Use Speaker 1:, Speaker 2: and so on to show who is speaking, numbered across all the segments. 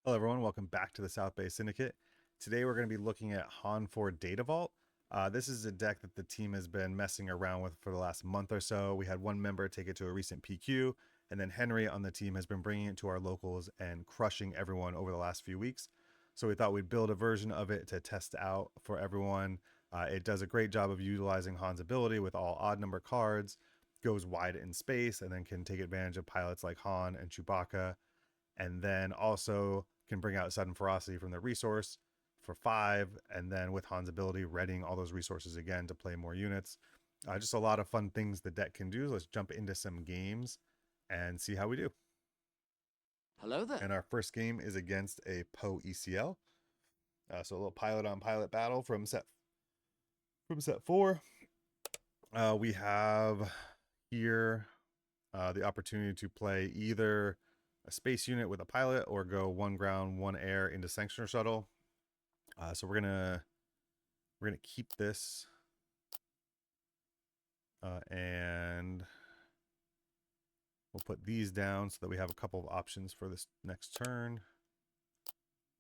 Speaker 1: Hello everyone, welcome back to the South Bay Syndicate. Today we're going to be looking at Han4 Data Vault. This is a deck that the team has been messing around with for the last month or so. We had one member take it to a recent PQ, and then Henry on the team has been bringing it to our locals and crushing everyone over the last few weeks. So we thought we'd build a version of it to test out for everyone. It does a great job of utilizing Han's ability with all odd number cards, goes wide in space, and then can take advantage of pilots like Han and Chewbacca, and then also can bring out sudden ferocity from the resource for 5, and then with Han's ability, readying all those resources again to play more units. Just a lot of fun things the deck can do. Let's jump into some games and see how we do.
Speaker 2: Hello there.
Speaker 1: And our first game is against a Poe ECL. So a little pilot on pilot battle from set 4. We have here the opportunity to play either a space unit with a pilot or go 1 ground, 1 air into Sanctioner Shuttle. So we're gonna keep this, and we'll put these down so that we have a couple of options for this next turn.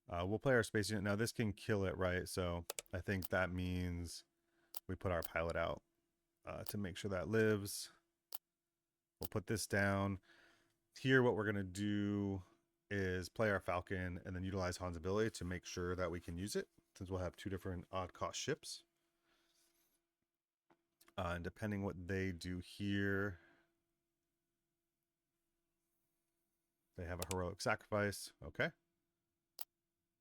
Speaker 1: We'll play our space unit. Now this can kill it, right? So I think that means we put our pilot out to make sure that lives. We'll put this down. Here what we're going to do is play our Falcon and then utilize Han's ability to make sure that we can use it, since we'll have 2 different odd cost ships. And depending what they do here, they have a heroic sacrifice. Okay.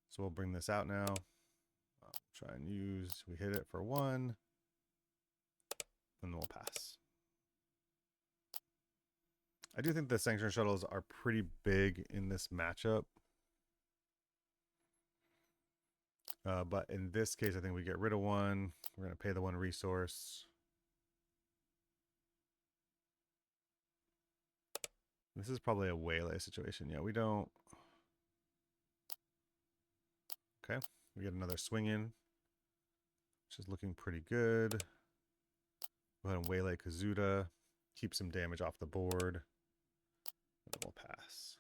Speaker 1: So we'll bring this out now. Try and use, we hit it for 1, and we'll pass. I do think the Sanctuary Shuttles are pretty big in this matchup. But in this case, I think we get rid of 1. We're going to pay the 1 resource. This is probably a waylay situation. Yeah, we don't. Okay, we get another swing in, which is looking pretty good. Go ahead and waylay Kazuda, keep some damage off the board, and then we'll pass.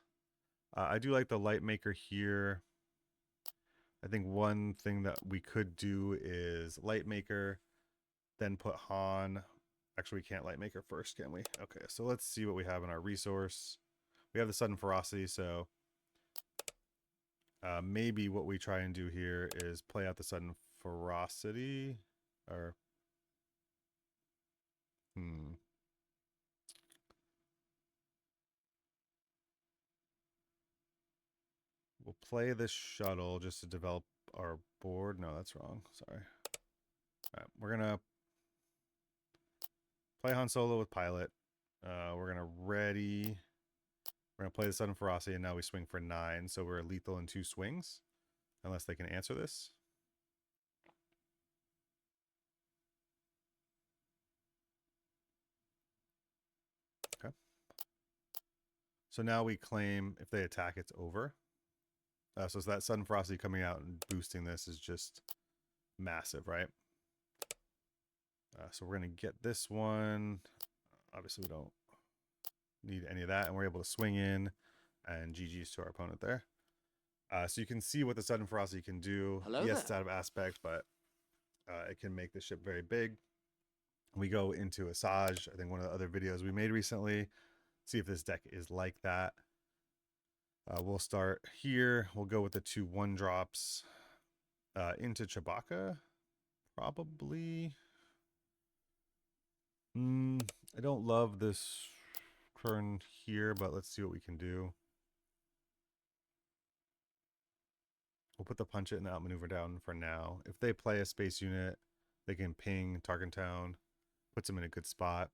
Speaker 1: I do like the Light Maker here. I think one thing that we could do is Light Maker, then put Han. Actually, we can't Light Maker first, can we? Okay, so let's see what we have in our resource. We have the Sudden Ferocity, so maybe what we try and do here is play out the Sudden Ferocity, or we'll play this shuttle just to develop our board. No, that's wrong. Sorry. All right, we're gonna play Han Solo with pilot. We're gonna ready. We're gonna play the Sudden Ferocity, and now we swing for 9, so we're lethal in 2 swings, unless they can answer this. Okay. So now we claim if they attack, it's over. So that Sudden Ferocity coming out and boosting this is just massive, right? So we're going to get this one. Obviously, we don't need any of that, and we're able to swing in, and GG's to our opponent there. So you can see what the Sudden Ferocity can do.
Speaker 2: Hello
Speaker 1: Yes,
Speaker 2: there.
Speaker 1: it's out of aspect, but it can make the ship very big. We go into Asajj, I think one of the other videos we made recently. See if this deck is like that. We'll start here. We'll go with the 2 1-drops into Chewbacca, probably. I don't love this turn here, but let's see what we can do. We'll put the punch it and the outmaneuver down for now. If they play a space unit, they can ping Tarkentown, puts them in a good spot.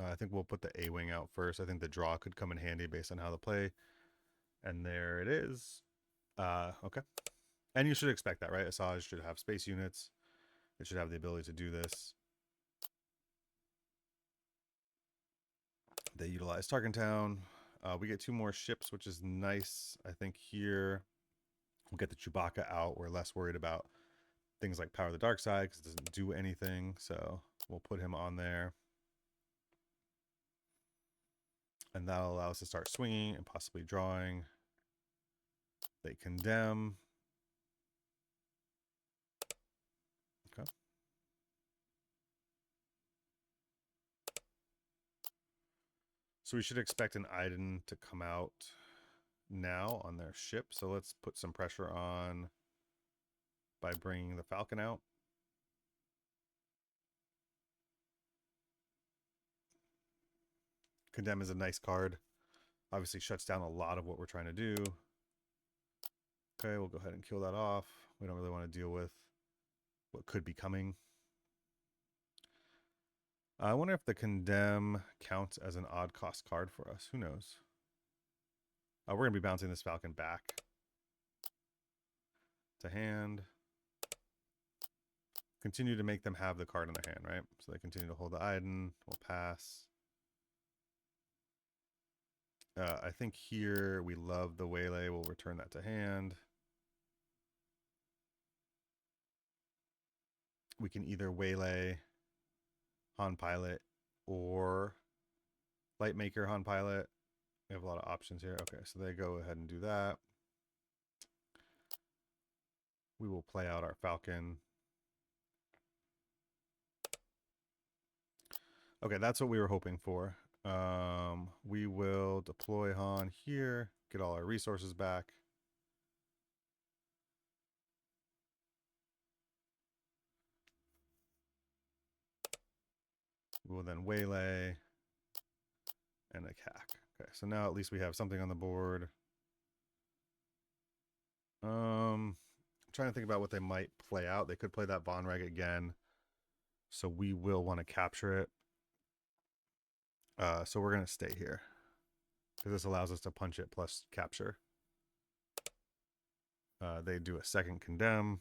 Speaker 1: I think we'll put the A-Wing out first. I think the draw could come in handy based on how they play. And there it is. Okay. And you should expect that, right? Asajj should have space units. It should have the ability to do this. They utilize Tarkentown. We get 2 more ships, which is nice. I think here we'll get the Chewbacca out. We're less worried about things like Power of the Dark Side because it doesn't do anything. So we'll put him on there. And that'll allow us to start swinging and possibly drawing. They condemn. Okay. So we should expect an Iden to come out now on their ship. So let's put some pressure on by bringing the Falcon out. Condemn is a nice card. Obviously shuts down a lot of what we're trying to do. Okay, we'll go ahead and kill that off. We don't really want to deal with what could be coming. I wonder if the Condemn counts as an odd cost card for us. Who knows? We're going to be bouncing this Falcon back to hand. Continue to make them have the card in their hand, right? So they continue to hold the Iden. We'll pass. I think here we love the Waylay. We'll return that to hand. We can either Waylay Han Pilot or Lightmaker Han Pilot. We have a lot of options here. Okay, so they go ahead and do that. We will play out our Falcon. Okay, that's what we were hoping for. We will deploy Han here, get all our resources back. We will then Waylay and a CAC. Okay, so now at least we have something on the board. I'm trying to think about what they might play out. They could play that Von Reg again. So we will want to capture it. So we're going to stay here because this allows us to punch it plus capture. They do a second condemn.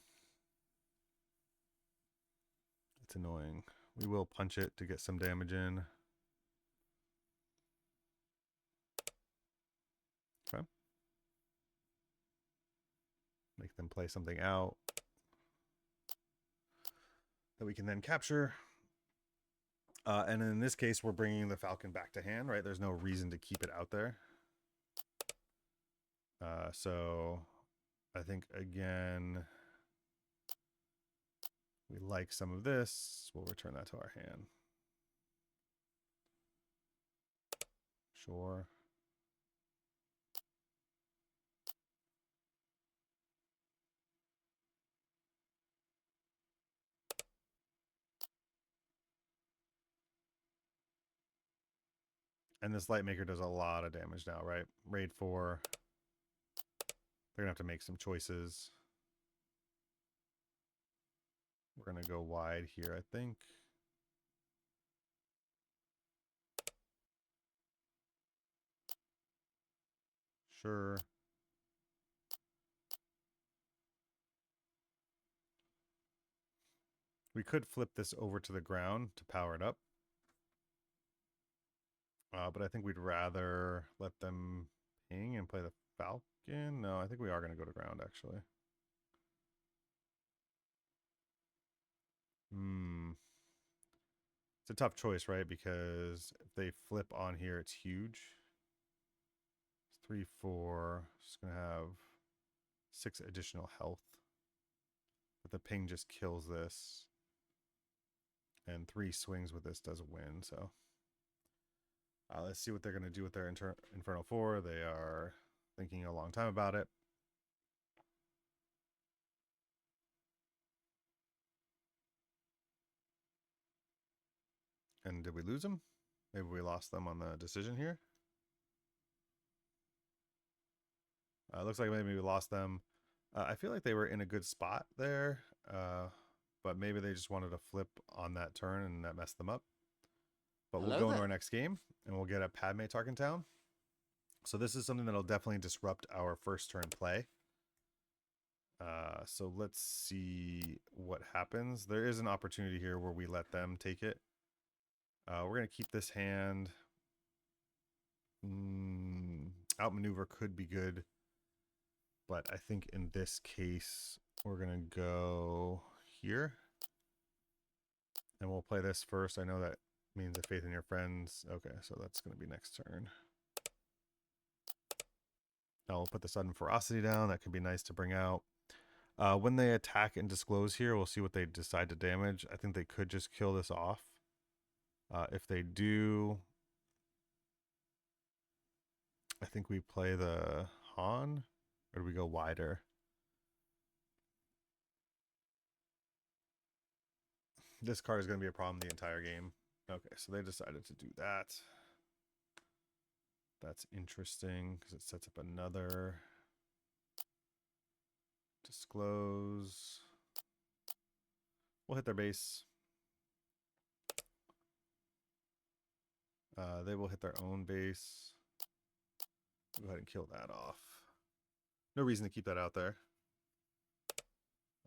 Speaker 1: It's annoying. We will punch it to get some damage in. Okay. Make them play something out that we can then capture. And in this case, we're bringing the Falcon back to hand, right? There's no reason to keep it out there. So I think, again, we like some of this. We'll return that to our hand. Sure. And this Lightmaker does a lot of damage now, right? Raid 4. They're going to have to make some choices. We're going to go wide here, I think. Sure. We could flip this over to the ground to power it up. But I think we'd rather let them ping and play the Falcon. No, I think we are going to go to ground, actually. It's a tough choice, right? Because if they flip on here, it's huge. It's 3, 4. Just going to have 6 additional health. But the ping just kills this. And 3 swings with this does win, so... let's see what they're going to do with their Infernal 4. They are thinking a long time about it. And did we lose them? Maybe we lost them on the decision here. Looks like maybe we lost them. I feel like they were in a good spot there, but maybe they just wanted to flip on that turn and that messed them up. But we'll go into our next game, and we'll get a Padme Tarkentown. So this is something that'll definitely disrupt our first turn play. So let's see what happens. There is an opportunity here where we let them take it. We're going to keep this hand. Outmaneuver could be good. But I think in this case, we're going to go here. And we'll play this first. I know that means a faith in your friends. Okay, so that's going to be next turn. Now we'll put the sudden ferocity down. That could be nice to bring out. When they attack and disclose here, we'll see what they decide to damage. I think they could just kill this off. If they do, I think we play the Han, or do we go wider? This card is going to be a problem the entire game. Okay, so they decided to do that. That's interesting because it sets up another disclose. We'll hit their base. They will hit their own base. Go ahead and kill that off. No reason to keep that out there.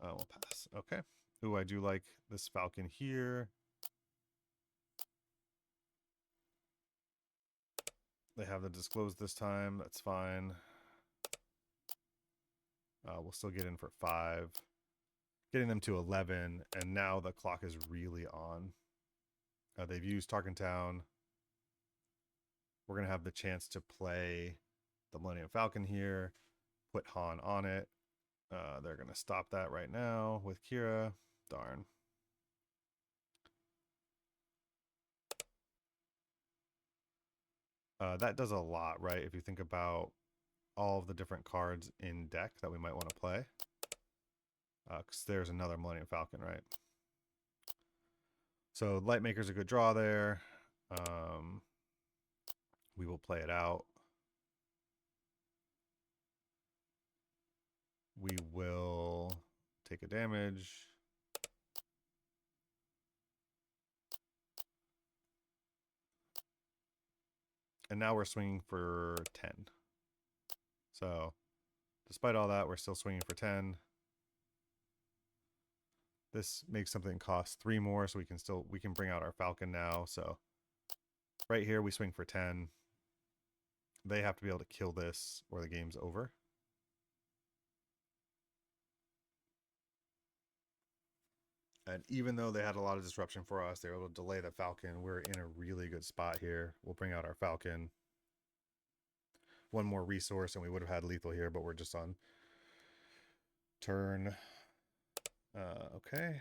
Speaker 1: We'll pass. Okay. Ooh, I do like this Falcon here. They have the disclose this time. That's fine. We'll still get in for 5. Getting them to 11, and now the clock is really on. They've used Tarkentown. We're going to have the chance to play the Millennium Falcon here, put Han on it. They're going to stop that right now with Kira. Darn. That does a lot, right? If you think about all of the different cards in deck that we might want to play. Because there's another Millennium Falcon, right? So Lightmaker's a good draw there. We will play it out. We will take a damage. And now we're swinging for 10. So despite all that, we're still swinging for 10. This makes something cost 3 more, so we can bring out our Falcon now. So right here we swing for 10. They have to be able to kill this or the game's over. And even though they had a lot of disruption for us, they were able to delay the Falcon. We're in a really good spot here. We'll bring out our Falcon. One more resource and we would have had lethal here, but we're just on turn. Okay.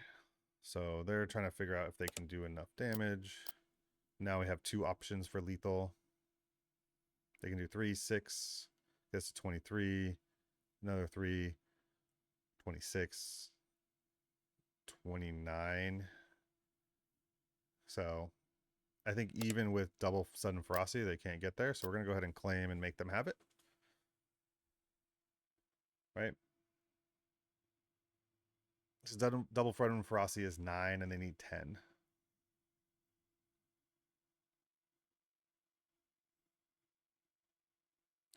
Speaker 1: So they're trying to figure out if they can do enough damage. Now we have 2 options for lethal. They can do 3, 6, gets to 23, another 3, 26, 29. So I think even with double sudden ferocity, they can't get there. So we're going to go ahead and claim and make them have it. Right? So double sudden ferocity is 9 and they need 10.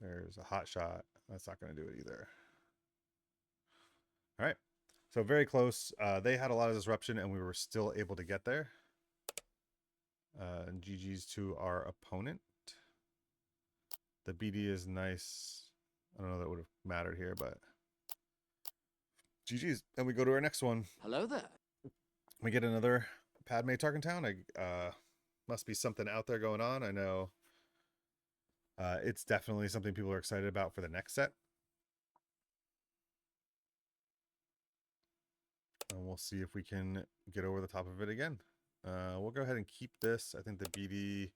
Speaker 1: There's a hot shot. That's not going to do it either. All right. So very close. They had a lot of disruption and we were still able to get there. And GG's to our opponent. The BD is nice. I don't know that would have mattered here, but GG's. And we go to our next one.
Speaker 2: Hello there.
Speaker 1: We get another Padme Tarkentown. Must be something out there going on. I know it's definitely something people are excited about for the next set. And we'll see if we can get over the top of it again. We'll go ahead and keep this. I think the BD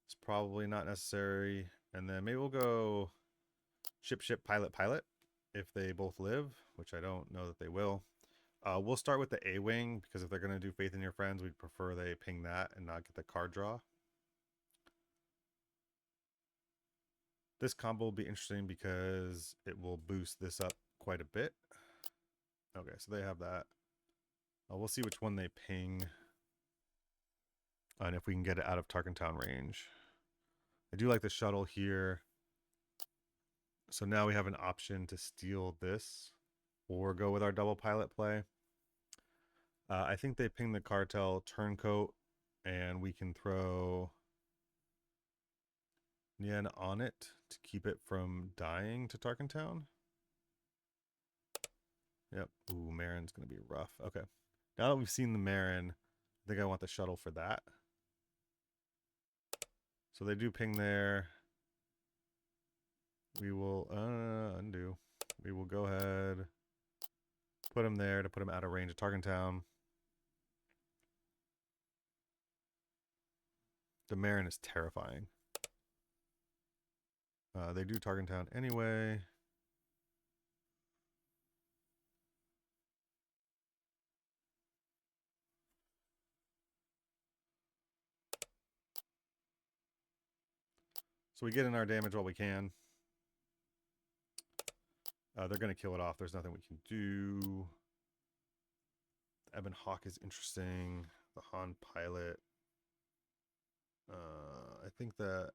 Speaker 1: is probably not necessary. And then maybe we'll go ship, pilot, if they both live, which I don't know that they will. We'll start with the A-Wing, because if they're going to do Faith in Your Friends, we'd prefer they ping that and not get the card draw. This combo will be interesting because it will boost this up quite a bit. Okay, so they have that. We'll see which one they ping. And if we can get it out of Tarkentown range. I do like the shuttle here. So now we have an option to steal this or go with our double pilot play. I think they ping the cartel turncoat and we can throw Nien on it to keep it from dying to Tarkentown. Yep. Ooh, Marin's going to be rough. Okay. Now that we've seen the Marin, I think I want the shuttle for that. So they do ping there. We will undo. We will go ahead, put him there to put him out of range of Target Town. The Marin is terrifying. They do Target Town anyway. So we get in our damage while we can. They're going to kill it off. There's nothing we can do. The Ebon Hawk is interesting. The Han Pilot. I think that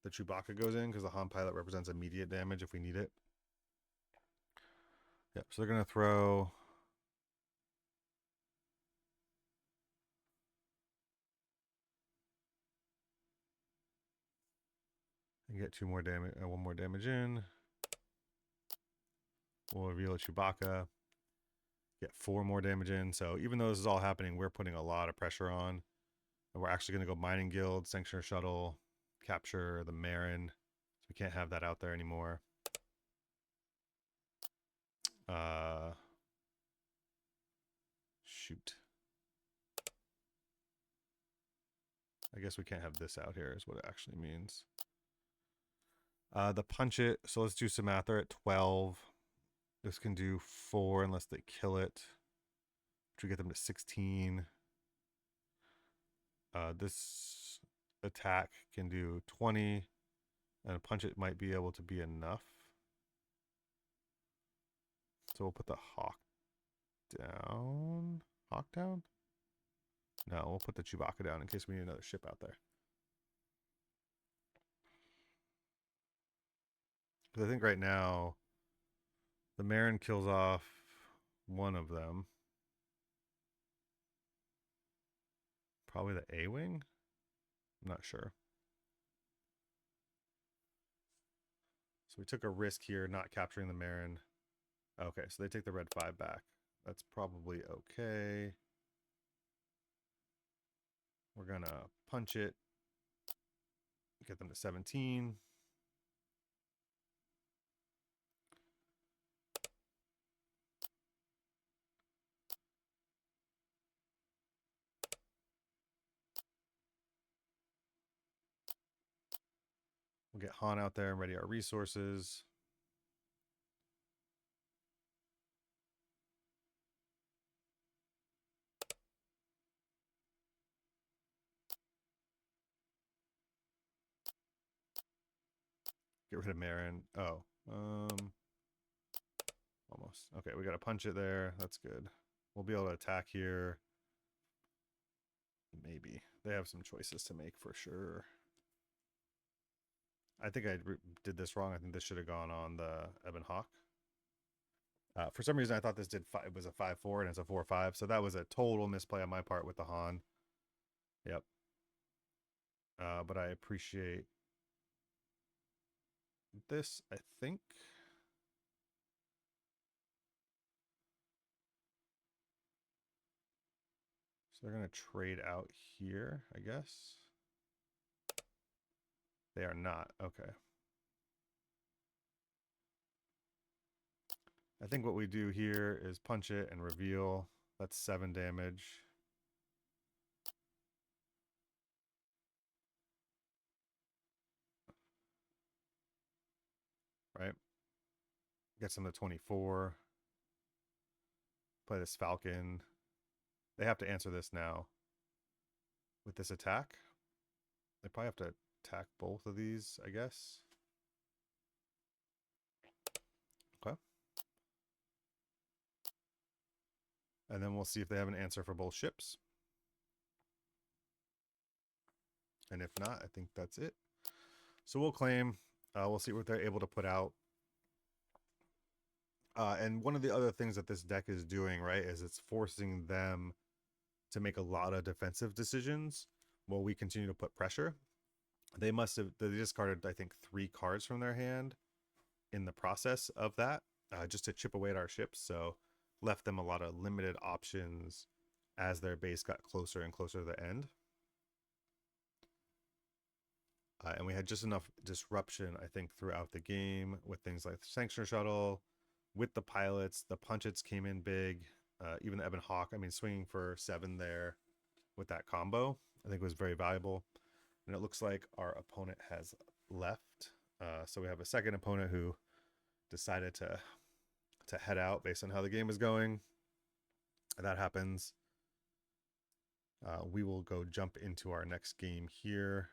Speaker 1: the Chewbacca goes in because the Han Pilot represents immediate damage if we need it. Yep, so they're going to throw... and get 2 more damage, 1 more damage in. We'll reveal a Chewbacca. Get 4 more damage in. So even though this is all happening, we're putting a lot of pressure on. And we're actually going to go Mining Guild, Sanctioner Shuttle, capture the Marin. So we can't have that out there anymore. Shoot. I guess we can't have this out here is what it actually means. The Punch It. So let's do Sumatha at 12. This can do 4 unless they kill it. Which we get them to 16. This attack can do 20. And a Punch It might be able to be enough. So we'll put the Hawk down. Hawk down? No, we'll put the Chewbacca down in case we need another ship out there. Because I think right now, the Marin kills off one of them. Probably the A-Wing? I'm not sure. So we took a risk here not capturing the Marin. Okay, so they take the red 5 back. That's probably okay. We're going to punch it. Get them to 17. We'll get Han out there and ready our resources. Get rid of Marin. Oh, almost. Okay, we got to punch it there. That's good. We'll be able to attack here. Maybe. They have some choices to make for sure. I think I did this wrong. I think this should have gone on the Ebon Hawk. For some reason, I thought this did it was a 5-4 and it's a 4-5. So that was a total misplay on my part with the Han. Yep. But I appreciate this, I think. So they're going to trade out here, I guess. They are not. Okay. I think what we do here is punch it and reveal. That's 7 damage. Right? Gets them to 24. Play this Falcon. They have to answer this now. With this attack. They probably have to attack both of these, I guess. Okay. And then we'll see if they have an answer for both ships. And if not, I think that's it. So we'll claim. We'll see what they're able to put out. And one of the other things that this deck is doing, right, is it's forcing them to make a lot of defensive decisions while we continue to put pressure. They discarded, I think, 3 cards from their hand in the process of that, just to chip away at our ships. So left them a lot of limited options as their base got closer and closer to the end. And we had just enough disruption, I think, throughout the game with things like the Sanctioner Shuttle, with the pilots. The punchets came in big. Even the Ebon Hawk, I mean, swinging for 7 there with that combo, I think was very valuable. And it looks like our opponent has left. So we have a second opponent who decided to head out based on how the game is going. That happens. We will go jump into our next game here.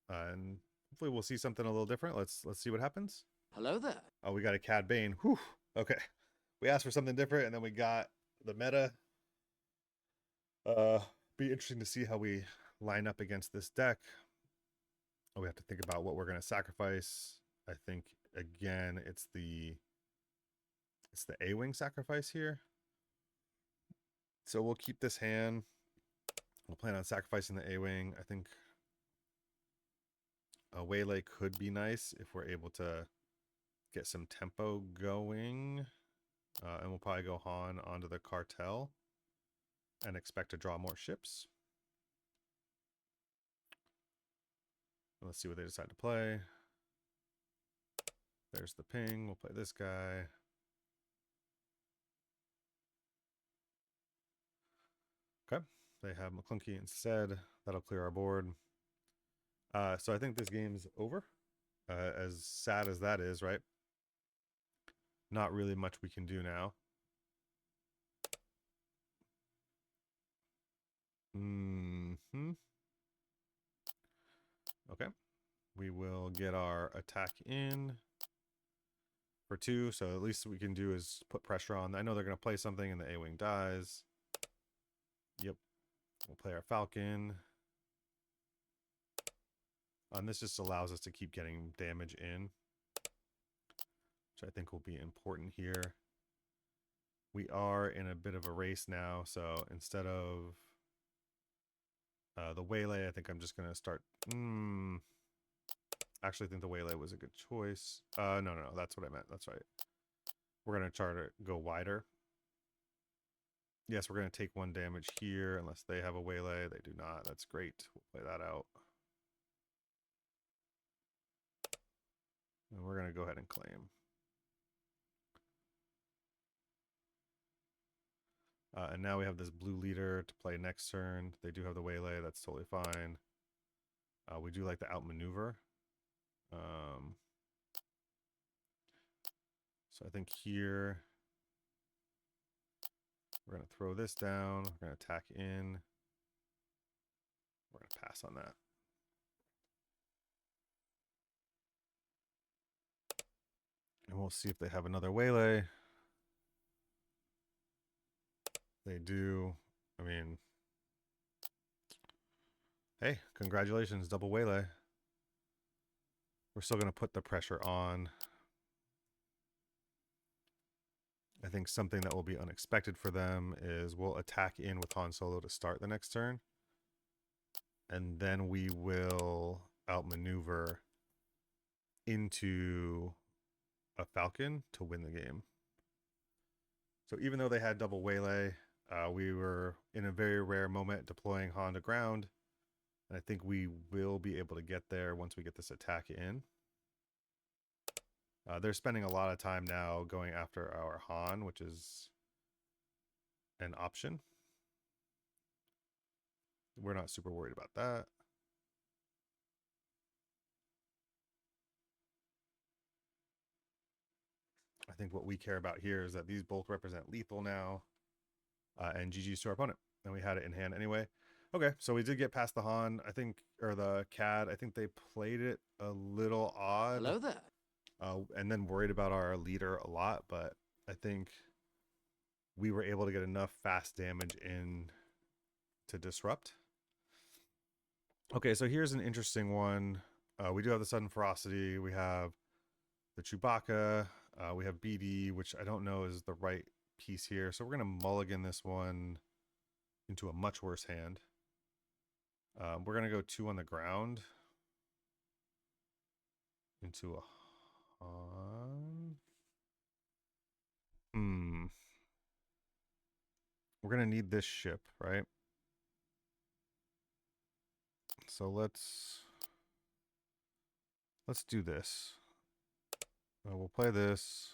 Speaker 1: And hopefully we'll see something a little different. Let's see what happens.
Speaker 2: Hello there.
Speaker 1: Oh, we got a Cad Bane. Whew. Okay. We asked for something different, and then we got the meta. Be interesting to see how we line up against this deck. We have to think about what we're going to sacrifice. I think again, it's the A-wing sacrifice here. So we'll keep this hand. We'll plan on sacrificing the A-wing. I think a waylay could be nice if we're able to get some tempo going. And we'll probably go Han onto the cartel and expect to draw more ships. Let's see what they decide to play. There's the ping. We'll play this guy. Okay. They have McClunky instead. That'll clear our board. So I think this game's over. As sad as that is, right? Not really much we can do now. Okay. We will get our attack in for 2. So at least what we can do is put pressure on. I know they're going to play something and the A-wing dies. Yep. We'll play our Falcon. And this just allows us to keep getting damage in, which I think will be important here. We are in a bit of a race now, so instead of the waylay, I think I'm just going to start... Actually, I think the waylay was a good choice. No, that's what I meant. That's right. We're going to try to go wider. Yes, we're going to take 1 damage here, unless they have a waylay. They do not. That's great. We'll play that out. And we're going to go ahead and claim. And now we have this blue leader to play next turn. They do have the waylay. That's totally fine. We do like the outmaneuver. So I think here we're going to throw this down. We're going to attack in. We're going to pass on that. And we'll see if they have another waylay. They do. I mean, hey, congratulations, double waylay. We're still going to put the pressure on. I think something that will be unexpected for them is we'll attack in with Han Solo to start the next turn. And then we will outmaneuver into a Falcon to win the game. So even though they had double waylay, we were in a very rare moment deploying Han to ground. And I think we will be able to get there once we get this attack in. They're spending a lot of time now going after our Han, which is an option. We're not super worried about that. I think what we care about here is that these both represent lethal now. And GG's to our opponent. And we had it in hand anyway. Okay, so we did get past the Han, I think, or the Cad. I think they played it a little odd.
Speaker 2: Hello there.
Speaker 1: And then worried about our leader a lot, but I think we were able to get enough fast damage in to disrupt. Okay, so here's an interesting one. We do have the sudden ferocity. We have the Chewbacca. We have BD, which I don't know is the right piece here. So we're going to mulligan this one into a much worse hand. We're going to go 2 on the ground into a Han. We're going to need this ship, right? So let's Let's do this. We'll play this.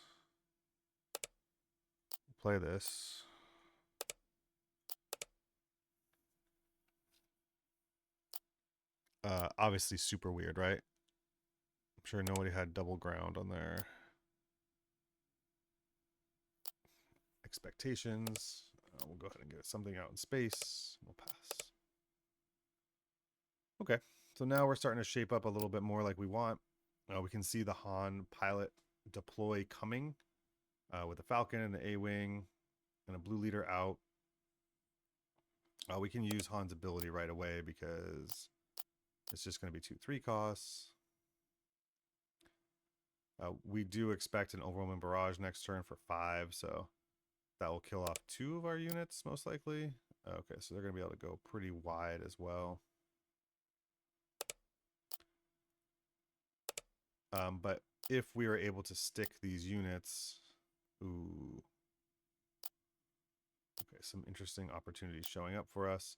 Speaker 1: Play this. Obviously super weird, right? I'm sure nobody had double ground on their expectations. We'll go ahead and get something out in space. We'll pass. Okay, so now we're starting to shape up a little bit more like we want. We can see the Han pilot deploy coming with the Falcon and the A-Wing and a blue leader out. We can use Han's ability right away because it's just going to be 2-3 costs. We do expect an overwhelming barrage next turn for 5, so that will kill off 2 of our units most likely. Okay, so they're going to be able to go pretty wide as well. But if we are able to stick these units, ooh, okay, some interesting opportunities showing up for us.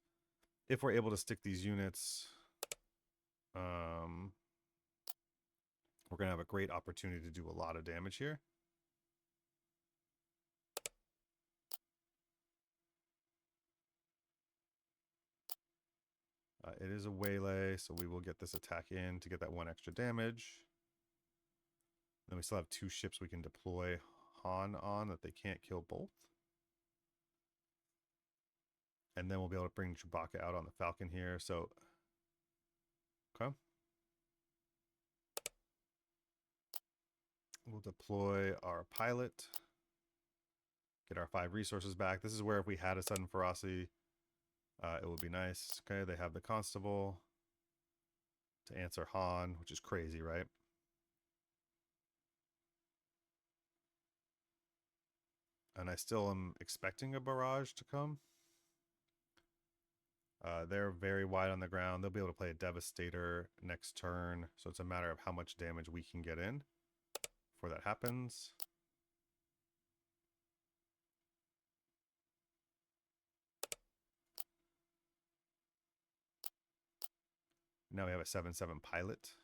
Speaker 1: If we're able to stick these units, we're going to have a great opportunity to do a lot of damage here. It is a waylay, so we will get this attack in to get that 1 extra damage. Then we still have 2 ships we can deploy Han on that they can't kill both. And then we'll be able to bring Chewbacca out on the Falcon here. So, okay. We'll deploy our pilot. Get our 5 resources back. This is where if we had a sudden ferocity, it would be nice. Okay, they have the constable to answer Han, which is crazy, right? And I still am expecting a barrage to come. They're very wide on the ground. They'll be able to play a Devastator next turn. So it's a matter of how much damage we can get in before that happens. Now we have a 7/7 pilot.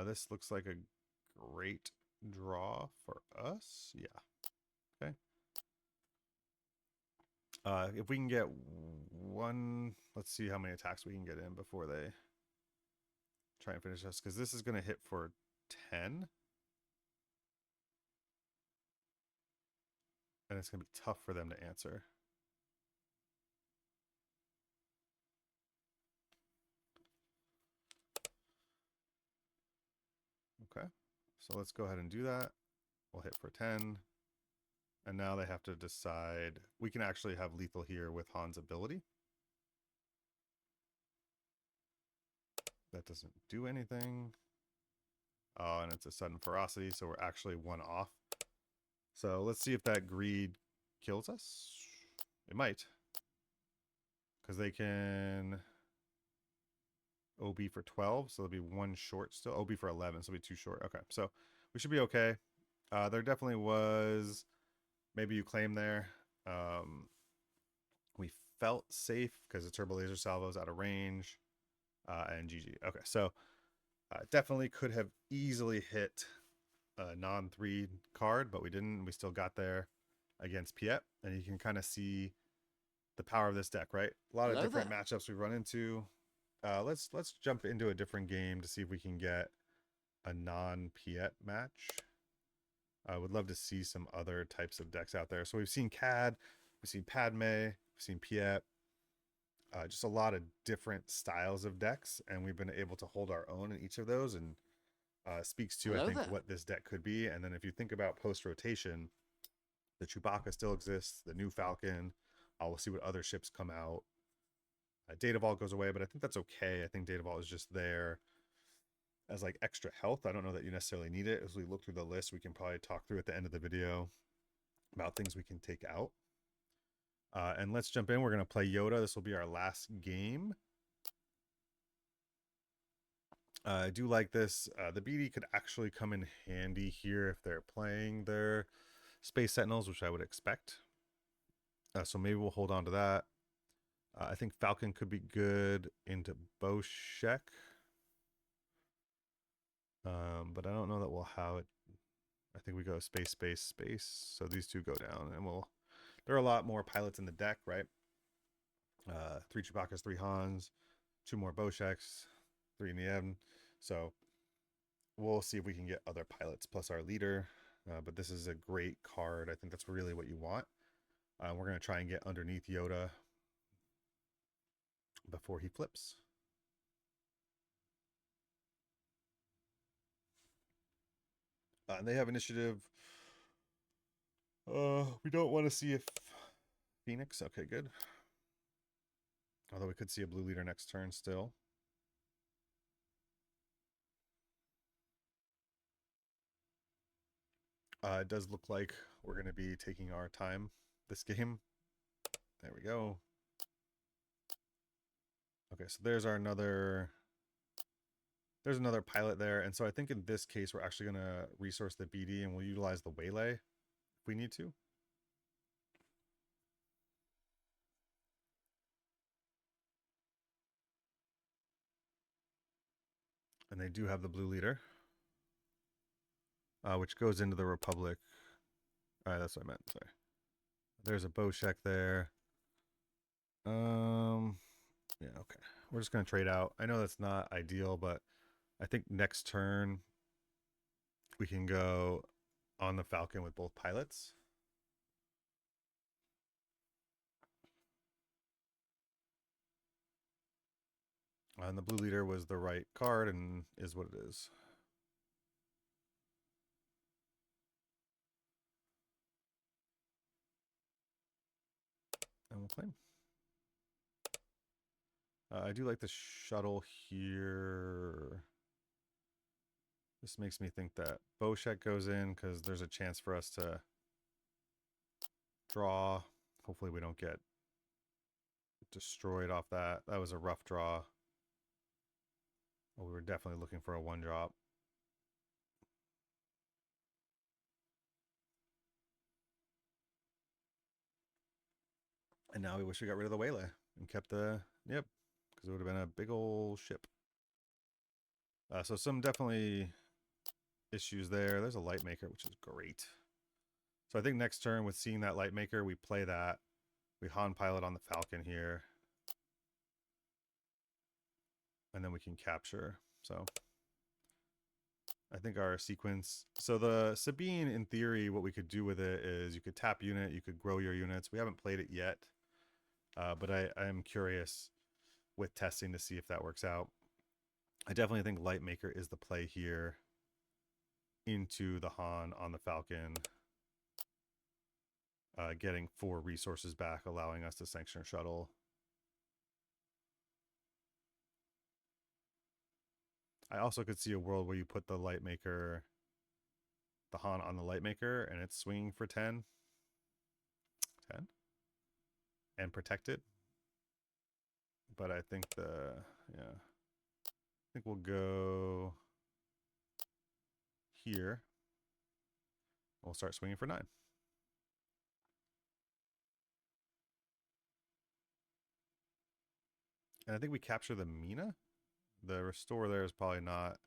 Speaker 1: This looks like a great draw for us. Yeah. Okay. If we can get 1, let's see how many attacks we can get in before they try and finish us, because this is going to hit for 10. And it's going to be tough for them to answer. Okay, so let's go ahead and do that. We'll hit for 10. And now they have to decide. We can actually have lethal here with Han's ability. That doesn't do anything. Oh, and it's a sudden ferocity, so we're actually 1 off. So let's see if that greed kills us. It might. Because they can OB for 12, so there'll be 1 short still. OB for 11, so it'll be 2 short. Okay, so we should be okay. There definitely was, maybe you claim there. We felt safe because the turbo laser salvo is out of range. And GG. Okay, so definitely could have easily hit a non-3 card, but we didn't. We still got there against Piett, and you can kind of see the power of this deck, right? A lot of different matchups we run into. Let's jump into a different game to see if we can get a non-Piett match. I would love to see some other types of decks out there. So we've seen Cad, we've seen Padme, we've seen Piett. Just a lot of different styles of decks, and we've been able to hold our own in each of those, and speaks to, I think, what this deck could be. And then if you think about post-rotation, the Chewbacca still exists, the new Falcon. We'll see what other ships come out. Data Vault goes away, but I think that's okay. I think Data Vault is just there as like extra health. I don't know that you necessarily need it. As we look through the list, we can probably talk through at the end of the video about things we can take out. And let's jump in. We're going to play Yoda. This will be our last game. I do like this. The BD could actually come in handy here if they're playing their Space Sentinels, which I would expect. So maybe we'll hold on to that. I think Falcon could be good into Boshek. But I don't know that we'll have it. I think we go space, space, space. So these two go down, and there are a lot more pilots in the deck, right? 3 Chewbacca's, 3 Hans, 2 more Bosheks, 3 in the end. So we'll see if we can get other pilots plus our leader. But this is a great card. I think that's really what you want. We're going to try and get underneath Yoda before he flips. They have initiative. We don't want to see if Phoenix. Okay, good. Although we could see a blue leader next turn still. It does look like we're going to be taking our time this game. There we go. Okay, so there's another pilot there. And so I think in this case, we're actually going to resource the BD and we'll utilize the waylay if we need to. And they do have the blue leader, which goes into the Republic. All right, that's what I meant. Sorry. There's a Boshek there. Yeah, okay. We're just going to trade out. I know that's not ideal, but I think next turn we can go on the Falcon with both pilots. And the blue leader was the right card and is what it is. And we'll claim. I do like the shuttle here. This makes me think that Boshek goes in because there's a chance for us to draw. Hopefully we don't get destroyed off that. That was a rough draw. Well, we were definitely looking for a 1-drop. And now we wish we got rid of the waylay and kept the, yep, because it would have been a big old ship. So some definitely issues there. There's a light maker, which is great. So I think next turn with seeing that light maker, we play that. We Han pilot on the Falcon here. And then we can capture. So I think our sequence. So the Sabine, in theory, what we could do with it is you could tap unit, you could grow your units. We haven't played it yet. But I am curious with testing to see if that works out. I definitely think Lightmaker is the play here into the Han on the Falcon. Getting 4 resources back, allowing us to sanction a shuttle. I also could see a world where you put the Lightmaker, the Han on the Lightmaker, and it's swinging for 10. 10? And protected. But I think I think we'll go here. We'll start swinging for 9. And I think we capture the Mina. The restore there is probably not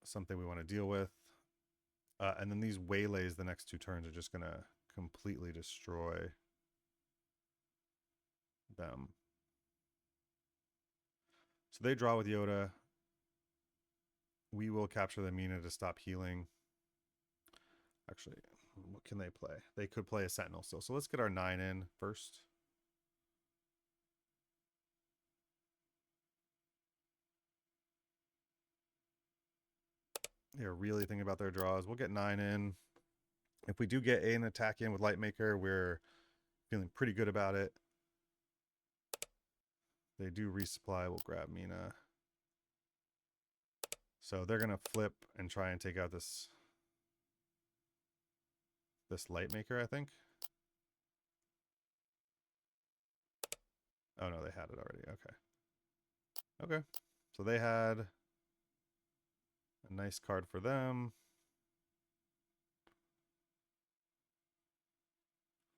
Speaker 1: something we want to deal with. And then these waylays the next 2 turns are just going to completely destroy them. So they draw with Yoda. We will capture the Mina to stop healing. Actually, what can they play? They could play a Sentinel still. So let's get our 9 in first. They're really thinking about their draws. We'll get 9 in. If we do get an attack in with Lightmaker, we're feeling pretty good about it. They do resupply. We'll grab Mina. So they're going to flip and try and take out this Lightmaker, I think. Oh, no, they had it already. Okay. Okay. So they had a nice card for them.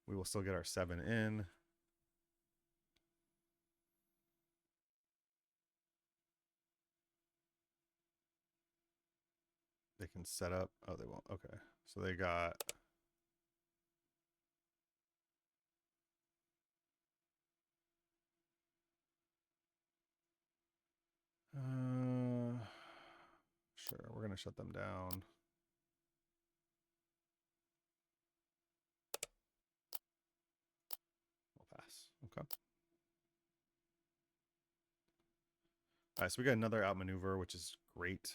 Speaker 1: We will still get our 7 in. and set up. Oh, they won't. Okay. So they got... sure, we're going to shut them down. We'll pass. Okay. All right, so we got another outmaneuver, which is great.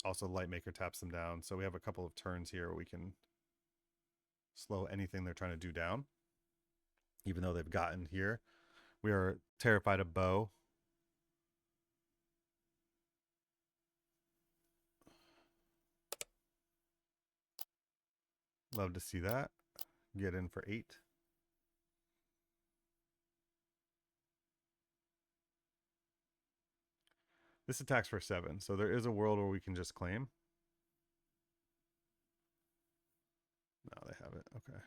Speaker 1: Also, Lightmaker taps them down. So we have a couple of turns here where we can slow anything they're trying to do down, even though they've gotten here. We are terrified of Poe. Love to see that. Get in for 8. This attacks for 7, so there is a world where we can just claim. No, they have it. Okay.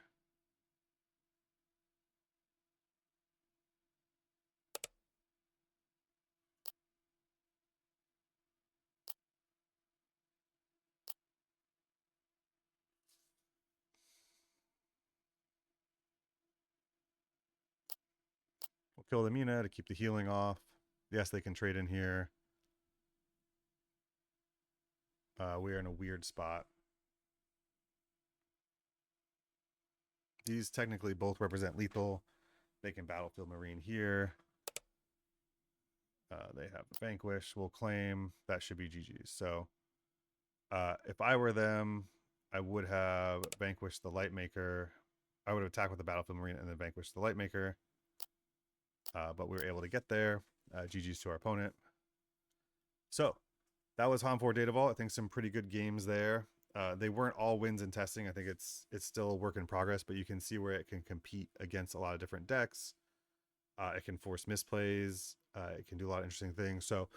Speaker 1: We'll kill the Mina to keep the healing off. Yes, they can trade in here. We are in a weird spot. These technically both represent lethal. They can Battlefield Marine here. They have Vanquish. We'll claim. That should be GG's. So if I were them, I would have Vanquished the Lightmaker. I would have attacked with the Battlefield Marine and then Vanquished the Lightmaker. But we were able to get there. GG's to our opponent. So that was Han4 Data Vault. I think some pretty good games there. They weren't all wins in testing. I think it's still a work in progress, but you can see where it can compete against a lot of different decks. It can force misplays. It can do a lot of interesting things. So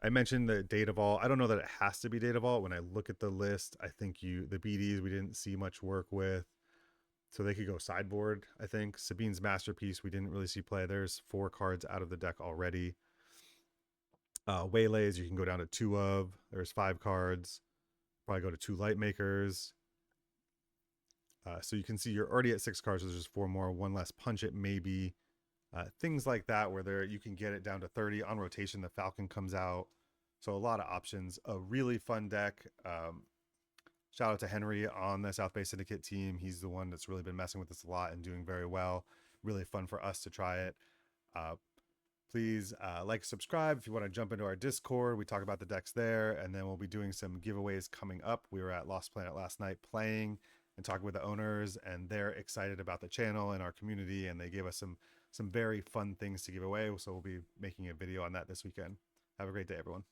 Speaker 1: I mentioned the Data Vault. I don't know that it has to be Data Vault. When I look at the list, I think the BDs we didn't see much work with. So they could go sideboard, I think. Sabine's Masterpiece, we didn't really see play. There's 4 cards out of the deck already. Waylays, you can go down to 2 of. There's 5 cards. Probably go to 2 Lightmakers. So you can see you're already at 6 cards. So there's just 4 more. 1 less Punch It, maybe. Things like that where you can get it down to 30. On rotation, the Falcon comes out. So a lot of options. A really fun deck. Shout out to Henry on the South Bay Syndicate team. He's the one that's really been messing with this a lot and doing very well. Really fun for us to try it. Please like, subscribe if you want to jump into our Discord. We talk about the decks there, and then we'll be doing some giveaways coming up. We were at Lost Planet last night playing and talking with the owners, and they're excited about the channel and our community, and they gave us some very fun things to give away. So we'll be making a video on that this weekend. Have a great day, everyone.